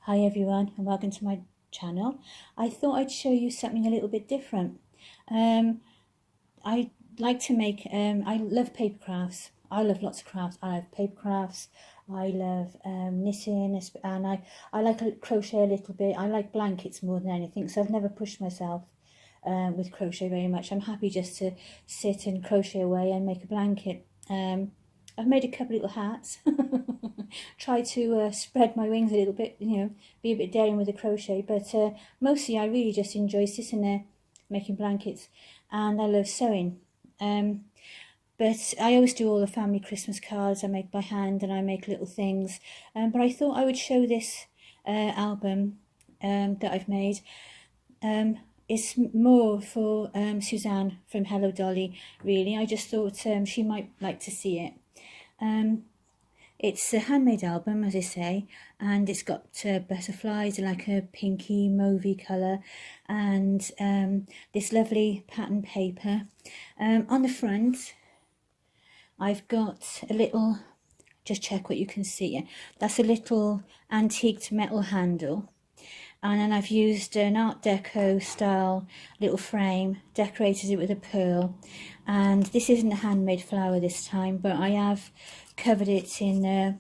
Hi everyone and welcome to my channel. I thought I'd show you something a little bit different. I like to make, I love paper crafts. I love lots of crafts. I love paper crafts. I love knitting, and I like crochet a little bit. I like blankets more than anything, so I've never pushed myself with crochet very much. I'm happy just to sit and crochet away and make a blanket. I've made a couple little hats. Try to spread my wings a little bit, you know, be a bit daring with the crochet, but mostly I really just enjoy sitting there making blankets, and I love sewing. But I always do all the family Christmas cards. I make by hand and I make little things, but I thought I would show this album that I've made. It's more for Suzanne from Hello Dolly, really. I just thought she might like to see it. It's a handmade album, as I say, and it's got butterflies, like a pinky mauvey colour, and this lovely pattern paper. On the front, I've got a little, just check what you can see, that's a little antiqued metal handle. And then I've used an Art Deco style little frame, decorated it with a pearl. And this isn't a handmade flower this time, but I have covered it in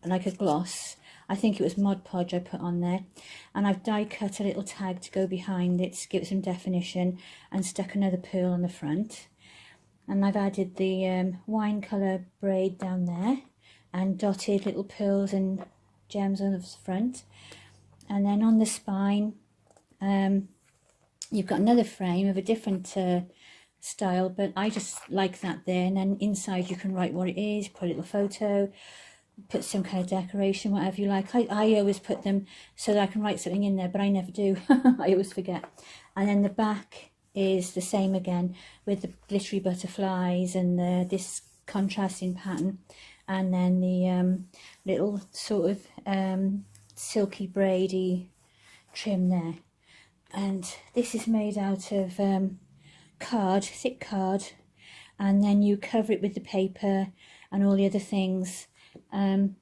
like a gloss. I think it was Mod Podge I put on there. And I've die cut a little tag to go behind it to give it some definition, and stuck another pearl on the front. And I've added the wine colour braid down there, and dotted little pearls and gems on the front. And then on the spine, you've got another frame of a different style, but I just like that there. And then inside you can write what it is, put a little photo, put some kind of decoration, whatever you like. I always put them so that I can write something in there, but I never do. I always forget. And then the back is the same again, with the glittery butterflies and this contrasting pattern. And then the little sort of silky braidy trim there. And this is made out of thick card, and then you cover it with the paper and all the other things, and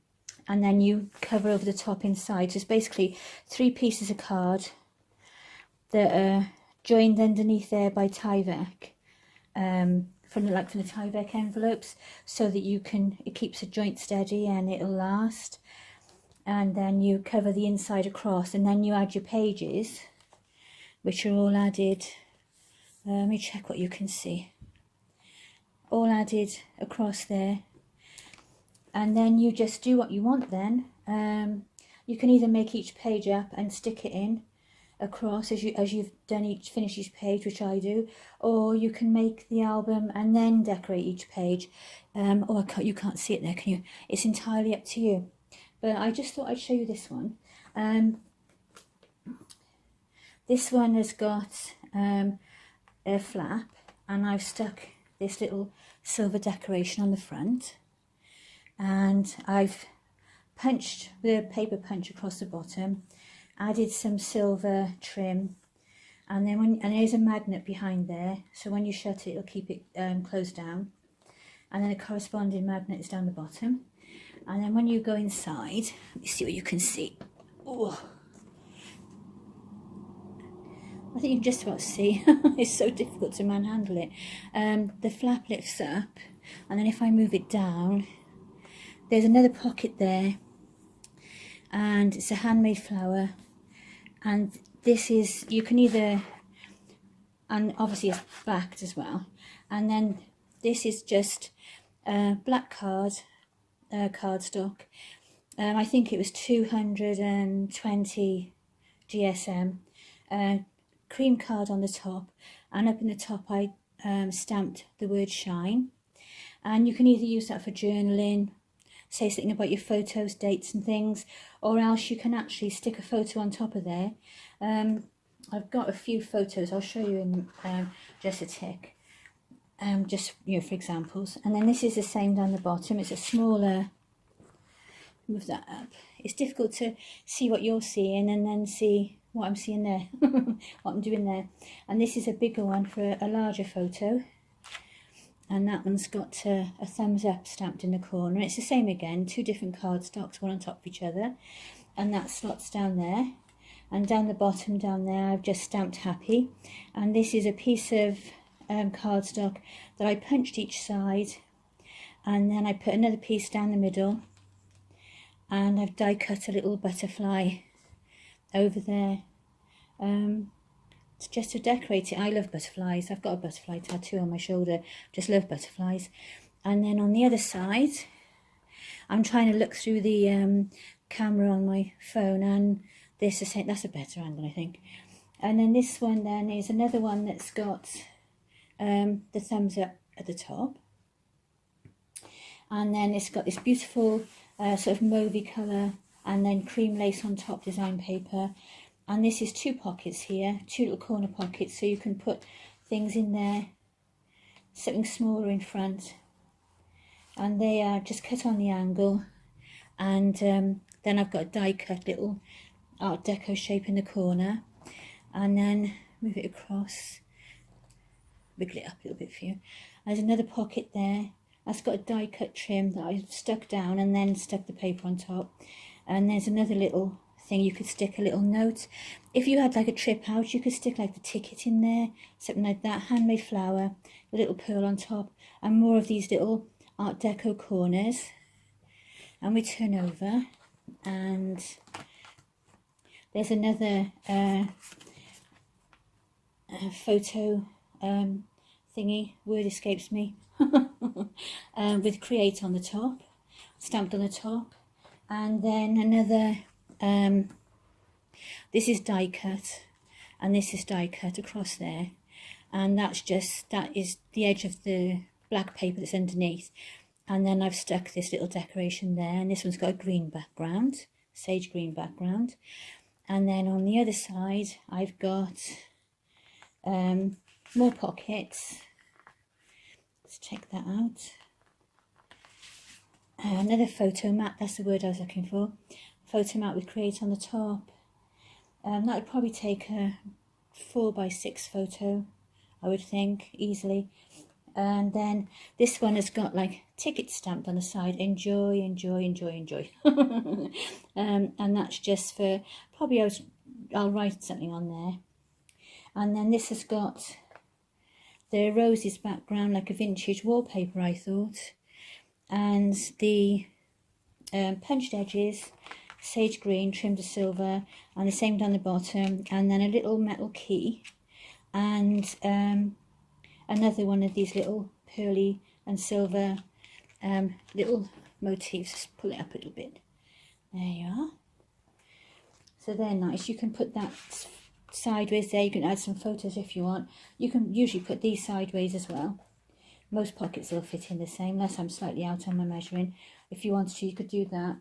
then you cover over the top inside. So it's basically 3 pieces of card that are joined underneath there by Tyvek, from the Tyvek envelopes, so that it keeps a joint steady and it'll last. And then you cover the inside across, and then you add your pages, which are all added, let me check what you can see, all added across there. And then you just do what you want then. You can either make each page up and stick it in across as you've done finish each page, which I do, or you can make the album and then decorate each page. You can't see it there, can you? It's entirely up to you. But I just thought I'd show you this one. This one has got a flap, and I've stuck this little silver decoration on the front, and I've punched with a paper punch across the bottom, added some silver trim, and then there's a magnet behind there, so when you shut it, it'll keep it closed down, and then a corresponding magnet is down the bottom. And then when you go inside, let me see what you can see. Oh, I think you can just about see. It's so difficult to manhandle it. The flap lifts up, and then if I move it down, there's another pocket there, and it's a handmade flower. And this is, you can either, and obviously it's backed as well. And then this is just black cardstock. I think it was 220 GSM, cream card on the top, and up in the top I stamped the word shine. And you can either use that for journaling, say something about your photos, dates and things, or else you can actually stick a photo on top of there. I've got a few photos, I'll show you in just a tick. Just, you know, for examples. And then this is the same down the bottom. It's a smaller, move that up. It's difficult to see what you're seeing and then see what I'm seeing there, what I'm doing there. And this is a bigger one for a larger photo. And that one's got a thumbs up stamped in the corner. It's the same again, 2 different cardstocks, one on top of each other. and that slots down there, and down the bottom down there I've just stamped happy, and this is a piece of cardstock that I punched each side, and then I put another piece down the middle, and I've die cut a little butterfly over there, just to decorate it. I love butterflies. I've got a butterfly tattoo on my shoulder. Just love butterflies. And then on the other side, I'm trying to look through the camera on my phone, and this is that's a better angle, I think. And then this one then is another one that's got the thumbs up at the top, and then it's got this beautiful sort of mauvey colour, and then cream lace on top, design paper. And this is 2 pockets here, 2 little corner pockets, so you can put things in there, something smaller in front, and they are just cut on the angle. And then I've got a die cut little Art Deco shape in the corner, and then move it across, wiggle it up a little bit for you. There's another pocket there, that's got a die cut trim that I've stuck down and then stuck the paper on top. And there's another little thing, you could stick a little note. If you had like a trip out, you could stick like the ticket in there, something like that. Handmade flower, a little pearl on top, and more of these little Art Deco corners. And we turn over, and there's another photo thingy, word escapes me, with create on the top, stamped on the top. And then another, this is die cut, and this is die cut across there, and that is the edge of the black paper that's underneath. And then I've stuck this little decoration there, and this one's got a green background, sage green background. And then on the other side I've got more pockets. Let's check that out. Another photo mat, that's the word I was looking for. Photo mat with create on the top. That would probably take a 4x6 photo, I would think, easily. And then this one has got like tickets stamped on the side. Enjoy, enjoy, enjoy, enjoy. And that's just for, probably I'll write something on there. And then this has got the roses background, like a vintage wallpaper, I thought. And the punched edges, sage green trimmed to silver, and the same down the bottom. And then a little metal key, and another one of these little pearly and silver little motifs. Just pull it up a little bit. There you are. So they're nice. You can put that sideways there. You can add some photos if you want. You can usually put these sideways as well. Most pockets will fit in the same, unless I'm slightly out on my measuring. If you wanted to, you could do that.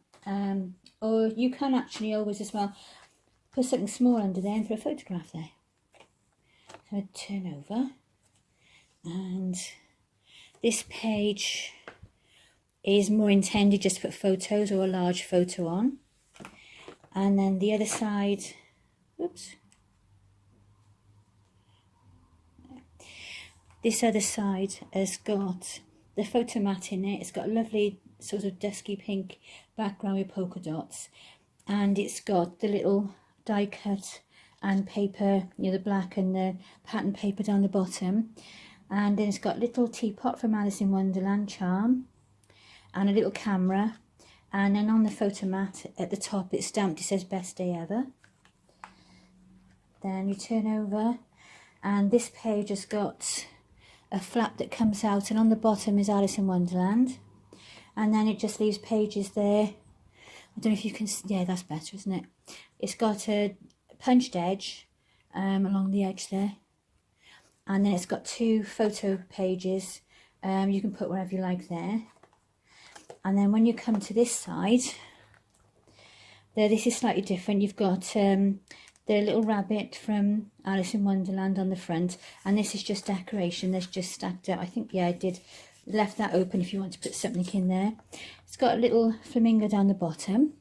Or you can actually always as well put something small under there and throw a photograph there. So I turn over, and this page is more intended just to put photos or a large photo on. And then the other side, oops, this other side has got the photo mat in it. It's got a lovely sort of dusky pink background with polka dots, and it's got the little die cut and paper, you know, the black and the pattern paper down the bottom. And then it's got a little teapot from Alice in Wonderland charm, and a little camera. And then on the photo mat at the top, it's stamped, it says best day ever. Then you turn over, and this page has got a flap that comes out, and on the bottom is Alice in Wonderland. And then it just leaves pages there. I don't know if you can, yeah, that's better, isn't it? It's got a punched edge along the edge there. And then it's got 2 photo pages. You can put wherever you like there. And then when you come to this side, there, this is slightly different. You've got the little rabbit from Alice in Wonderland on the front, and this is just decoration. That's just stacked up. I think, yeah, I did left that open if you want to put something in there. It's got a little flamingo down the bottom,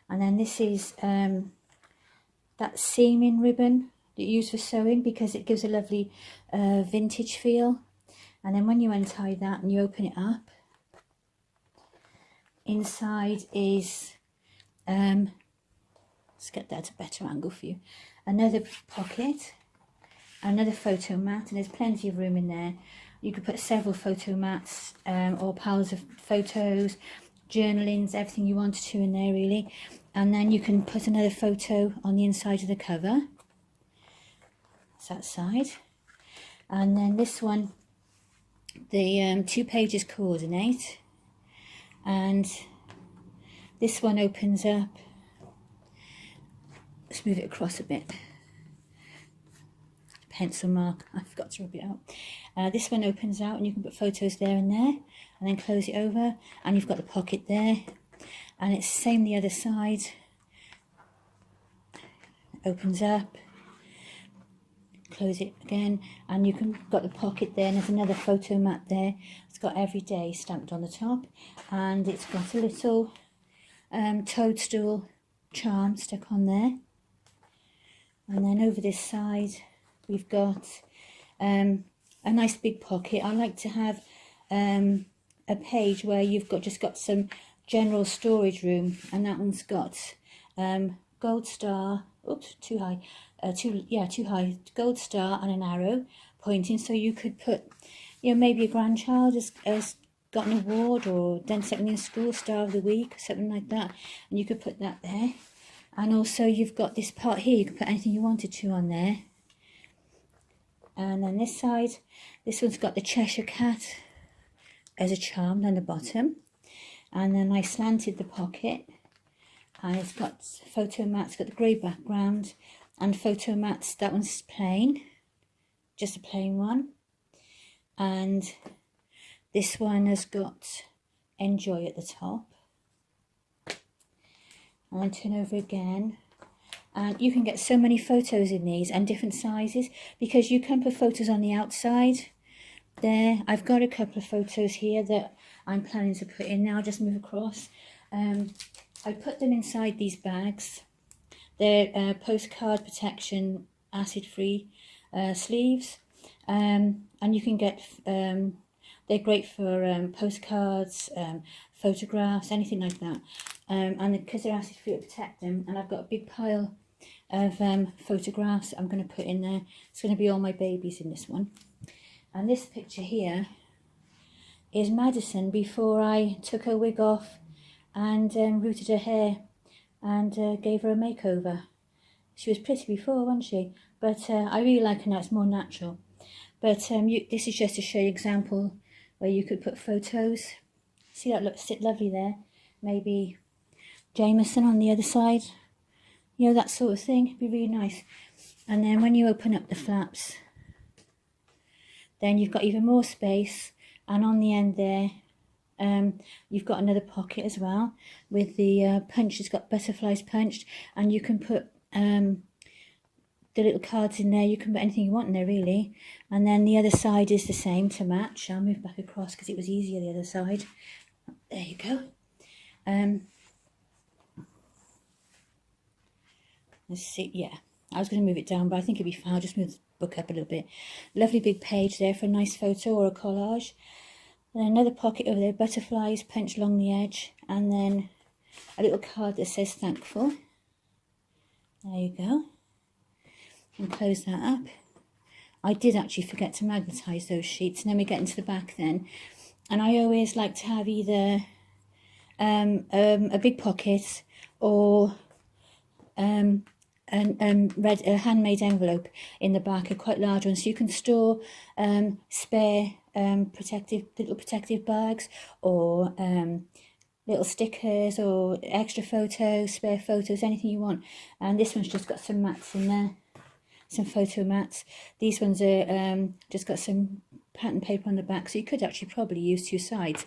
and then this is that seaming ribbon that you use for sewing, because it gives a lovely vintage feel. And then when you untie that and you open it up, inside is Let's get that at a better angle for you. Another pocket, another photo mat, and there's plenty of room in there. You could put several photo mats or piles of photos, journalings, everything you wanted to in there really. And then you can put another photo on the inside of the cover. That's that side. And then this one, the 2 pages coordinate. And this one opens up. Let's move it across a bit. Pencil mark, I forgot to rub it out. This one opens out and you can put photos there and there, and then close it over, and you've got the pocket there. And it's the same the other side. Opens up, close it again, and you can got the pocket there, and there's another photo mat there. It's got every day stamped on the top, and it's got a little toadstool charm stuck on there. And then over this side we've got a nice big pocket. I like to have a page where you've just got some general storage room, and that one's got gold star, oops, too high, too high, gold star and an arrow pointing, so you could put, you know, maybe a grandchild has got an award or done something in school, star of the week, something like that, and you could put that there. And also you've got this part here, you can put anything you wanted to on there. And then this side, this one's got the Cheshire Cat as a charm down the bottom. And then I slanted the pocket, and it's got photo mats, got the grey background, and photo mats, that one's plain, just a plain one. And this one has got enjoy at the top. And then turn over again, and you can get so many photos in these and different sizes, because you can put photos on the outside there. I've got a couple of photos here that I'm planning to put in now. I'll just move across. I put them inside these bags. They're postcard protection acid free sleeves, and you can get they're great for postcards, photographs, anything like that. And because they're acid free, to protect them. And I've got a big pile of photographs that I'm going to put in there. It's going to be all my babies in this one. And this picture here is Madison before I took her wig off and rooted her hair and gave her a makeover. She was pretty before, wasn't she? But I really like her now, it's more natural. But this is just to show you an example where you could put photos. See, that looks lovely there. Maybe Jameson on the other side, you know, that sort of thing. It'd be really nice. And then when you open up the flaps, then you've got even more space, and on the end there you've got another pocket as well with the punch. It's got butterflies punched, and you can put the little cards in there. You can put anything you want in there really. And then the other side is the same to match. I'll move back across because it was easier the other side. There you go. Let's see, yeah, I was going to move it down, but I think it'd be fine. I'll just move the book up a little bit. Lovely big page there for a nice photo or a collage. Then another pocket over there, butterflies punched along the edge, and then a little card that says thankful. There you go. And close that up. I did actually forget to magnetise those sheets, and then we get into the back then. And I always like to have either a big pocket or a handmade envelope in the back, a quite large one, so you can store spare little protective bags, or little stickers, or extra photos, spare photos, anything you want. And this one's just got some mats in there, some photo mats. These ones are just got some pattern paper on the back, so you could actually probably use 2 sides.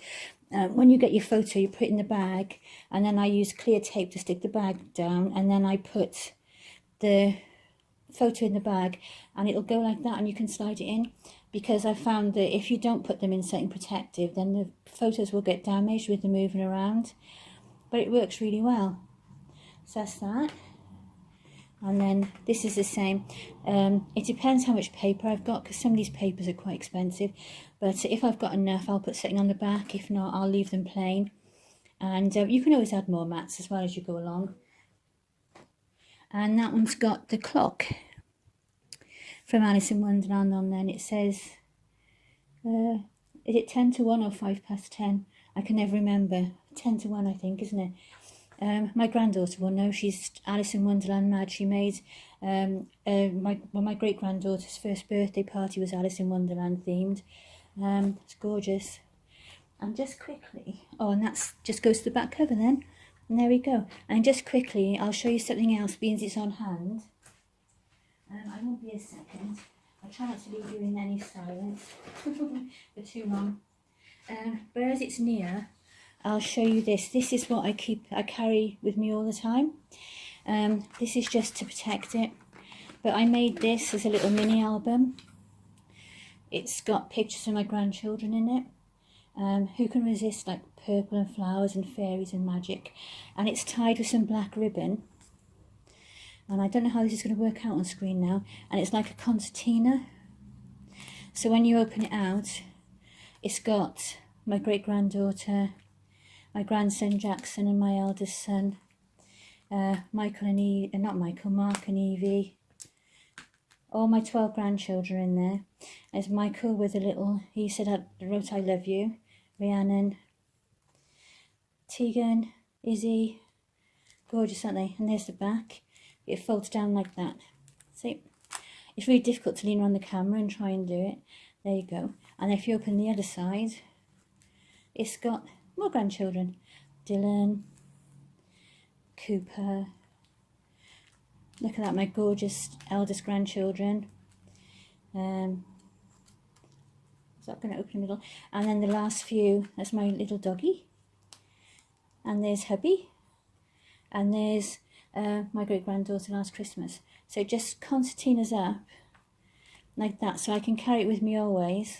When you get your photo, you put it in the bag, and then I use clear tape to stick the bag down, and then I put the photo in the bag, and it'll go like that, and you can slide it in, because I found that if you don't put them in something protective, then the photos will get damaged with them moving around. But it works really well. So that's that. And then this is the same. It depends how much paper I've got, because some of these papers are quite expensive, but if I've got enough, I'll put something on the back. If not, I'll leave them plain. And you can always add more mats as well as you go along. And that one's got the clock from Alice in Wonderland on there, and it says, is it 10 to 1 or 5 past 10? I can never remember. 10 to 1, I think, isn't it? My granddaughter will know. She's Alice in Wonderland mad. She made my great granddaughter's first birthday party was Alice in Wonderland themed. It's gorgeous. And just quickly, oh, and that's just goes to the back cover then. And there we go. And just quickly, I'll show you something else, being it's on hand. I won't be a second. I'll try not to leave you in any silence for too long. But as it's near, I'll show you this. This is what I carry with me all the time. This is just to protect it. But I made this as a little mini album. It's got pictures of my grandchildren in it. Who can resist like purple and flowers and fairies and magic? And it's tied with some black ribbon. And I don't know how this is going to work out on screen now. And it's like a concertina. So when you open it out, it's got my great-granddaughter, my grandson Jackson and my eldest son, Mark and Evie, all my 12 grandchildren in there. There's Michael with a little, he said, I wrote I love you, Rhiannon, Tegan, Izzy, gorgeous, aren't they? And there's the back. It folds down like that. See? It's really difficult to lean around the camera and try and do it. There you go. And if you open the other side, it's got more grandchildren. Dylan, Cooper. Look at that, my gorgeous eldest grandchildren. Is that going to open the middle? And then the last few, that's my little doggy. And there's hubby. And there's my great-granddaughter last Christmas. So it just concertinas up like that, so I can carry it with me always.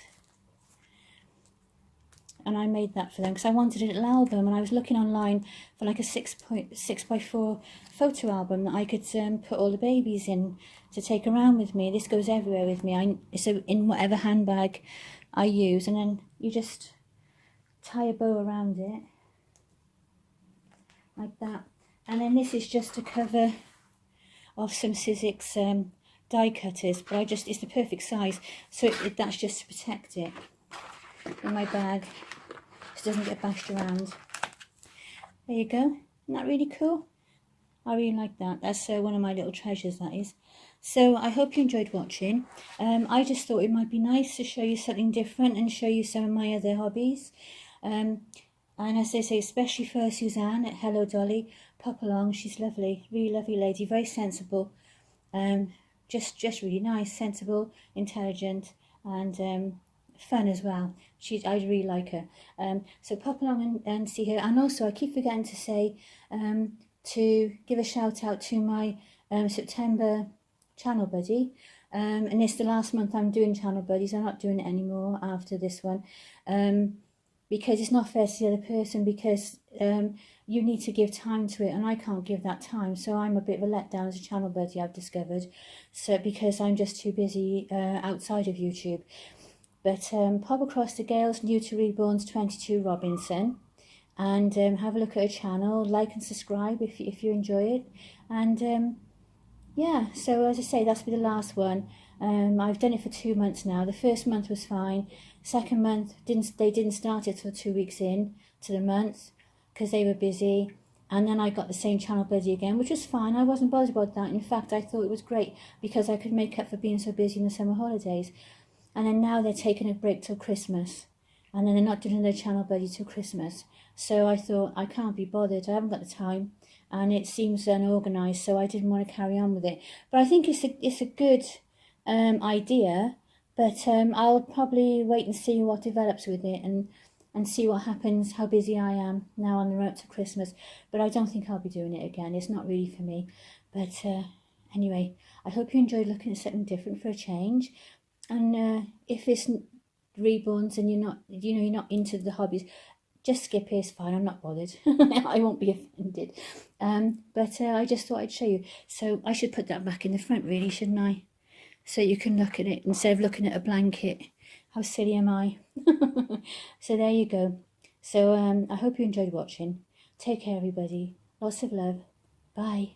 And I made that for them because I wanted a little album, and I was looking online for like a 6x4 photo album that I could put all the babies in to take around with me. This goes everywhere with me. So in whatever handbag I use, and then you just tie a bow around it like that. And then this is just a cover of some Sizzix die cutters, but it's the perfect size, so that's just to protect it in my bag so it doesn't get bashed around. There you go. Isn't that really cool? I really like that. That's one of my little treasures, that is. So I hope you enjoyed watching. I just thought it might be nice to show you something different and show you some of my other hobbies. And as I say, especially for Suzanne at Hello Dolly, pop along. She's lovely, really lovely lady, very sensible, just really nice, sensible, intelligent, and fun as well. I really like her. So pop along and see her. And also, I keep forgetting to say to give a shout out to my September channel buddy. And it's the last month I'm doing channel buddies. I'm not doing it anymore after this one. Because it's not fair to the other person, because you need to give time to it, and I can't give that time, so I'm a bit of a letdown as a channel buddy, I've discovered, so because I'm just too busy outside of YouTube. But pop across to Gail's New to Reborn's 22 Robinson and have a look at her channel, like and subscribe if you enjoy it. And yeah, so as I say, that's been the last one. I've done it for 2 months now. The first month was fine. Second month, they didn't start it till 2 weeks in to the month because they were busy. And then I got the same channel buddy again, which was fine. I wasn't bothered about that. In fact, I thought it was great because I could make up for being so busy in the summer holidays. And then now they're taking a break till Christmas. And then they're not doing their channel buddy till Christmas. So I thought, I can't be bothered. I haven't got the time. And it seems unorganised, so I didn't want to carry on with it. But I think it's a good idea. But I'll probably wait and see what develops with it and see what happens, how busy I am now on the road to Christmas. But I don't think I'll be doing it again. It's not really for me. But anyway, I hope you enjoyed looking at something different for a change. And if it's reborns and you're not into the hobbies, just skip it, it's fine, I'm not bothered. I won't be offended. But I just thought I'd show you. So I should put that back in the front, really, shouldn't I? So you can look at it instead of looking at a blanket. How silly am I? So there you go. So I hope you enjoyed watching. Take care, everybody. Lots of love. Bye.